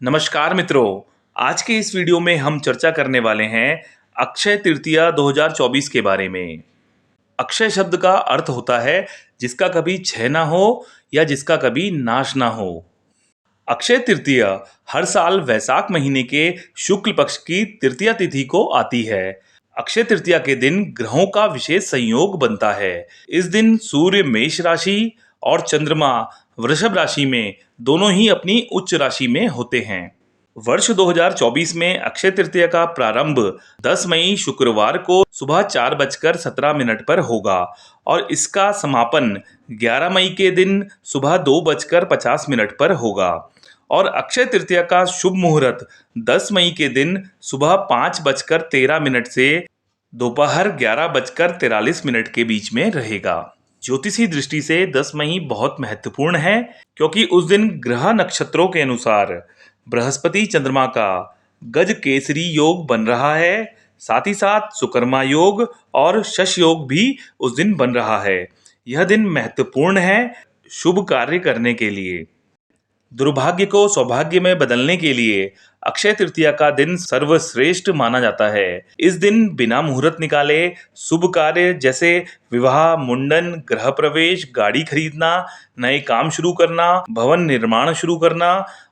नमस्कार मित्रों। आज के इस वीडियो में हम चर्चा करने वाले हैं अक्षय तृतीया 2024 के बारे में। अक्षय शब्द का अर्थ होता है जिसका कभी क्षय ना हो या जिसका कभी नाश ना हो। अक्षय तृतीया हर साल वैशाख महीने के शुक्ल पक्ष की तृतीया तिथि को आती है। अक्षय तृतीया के दिन ग्रहों का विशेष संयोग बनता है। इस दिन सूर्य मेष राशि और चंद्रमा वृषभ राशि में दोनों ही अपनी उच्च राशि में होते हैं। वर्ष 2024 में अक्षय तृतीया का प्रारंभ 10 मई शुक्रवार को सुबह 4:17 पर होगा और इसका समापन 11 मई के दिन सुबह 2:50 पर होगा और अक्षय तृतीया का शुभ मुहूर्त 10 मई के दिन सुबह 5:13 से दोपहर 11:43 के बीच में रहेगा। ज्योतिषी दृष्टि से 10 मई बहुत महत्वपूर्ण है क्योंकि उस दिन ग्रह नक्षत्रों के अनुसार बृहस्पति चंद्रमा का गज केसरी योग बन रहा है। साथ ही साथ सुकर्मा योग और शश योग भी उस दिन बन रहा है। यह दिन महत्वपूर्ण है शुभ कार्य करने के लिए। दुर्भाग्य को सौभाग्य में बदलने के लिए अक्षय तृतीया का दिन सर्वश्रेष्ठ माना जाता है। इस दिन बिना मुहूर्त निकाले शुभ कार्य जैसे विवाह, मुंडन, गृह प्रवेश, गाड़ी खरीदना, नए काम शुरू करना, भवन निर्माण शुरू करना,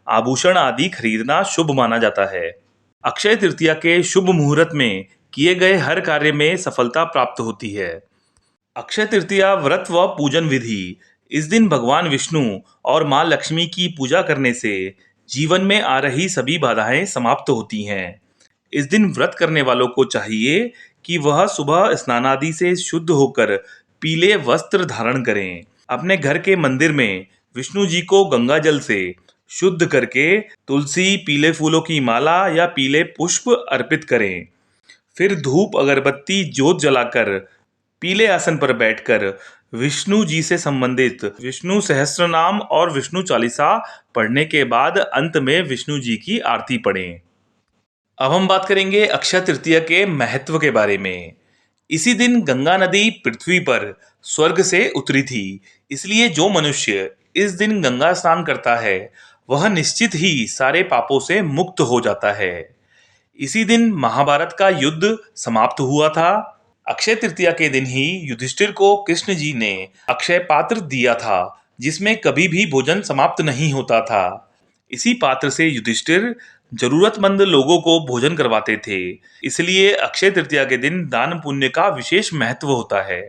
आभूषण आदि खरीदना शुभ माना जाता है। अक्षय तृतीया के शुभ मुहूर्त में किए गए हर कार्य में सफलता प्राप्त होती है। अक्षय तृतीया व्रत व पूजन विधि। इस दिन भगवान विष्णु और मां लक्ष्मी की पूजा करने से जीवन में आ रही सभी बाधाएं समाप्त होती हैं। इस दिन व्रत करने वालों को चाहिए कि वह सुबह स्नानादि से शुद्ध होकर पीले वस्त्र धारण करें। अपने घर के मंदिर में विष्णु जी को गंगा जल से शुद्ध करके तुलसी, पीले फूलों की माला या पीले पुष्प अर्पित करें। फिर धूप, अगरबत्ती, ज्योत जलाकर पीले आसन पर बैठकर विष्णु जी से संबंधित विष्णु सहस्त्र नाम और विष्णु चालीसा पढ़ने के बाद अंत में विष्णु जी की आरती पढ़ें। अब हम बात करेंगे अक्षय तृतीया के महत्व के बारे में। इसी दिन गंगा नदी पृथ्वी पर स्वर्ग से उतरी थी, इसलिए जो मनुष्य इस दिन गंगा स्नान करता है वह निश्चित ही सारे पापों से मुक्त हो जाता है। इसी दिन महाभारत का युद्ध समाप्त हुआ था। अक्षय तृतीया के दिन ही युधिष्ठिर को कृष्ण जी ने अक्षय पात्र दिया था जिसमें कभी भी भोजन समाप्त नहीं होता था। इसी पात्र से युधिष्ठिर जरूरतमंद लोगों को भोजन करवाते थे। इसलिए अक्षय तृतीया के दिन दान पुण्य का विशेष महत्व होता है।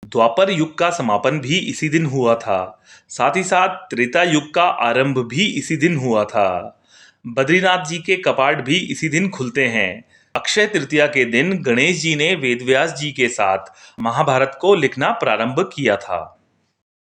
द्वापर युग का समापन भी इसी दिन हुआ था। साथ ही साथ त्रेता युग का आरंभ भी इसी दिन हुआ था। बद्रीनाथ जी के कपाट भी इसी दिन खुलते हैं। अक्षय तृतीया के दिन गणेश जी ने वेदव्यास जी के साथ महाभारत को लिखना प्रारंभ किया था।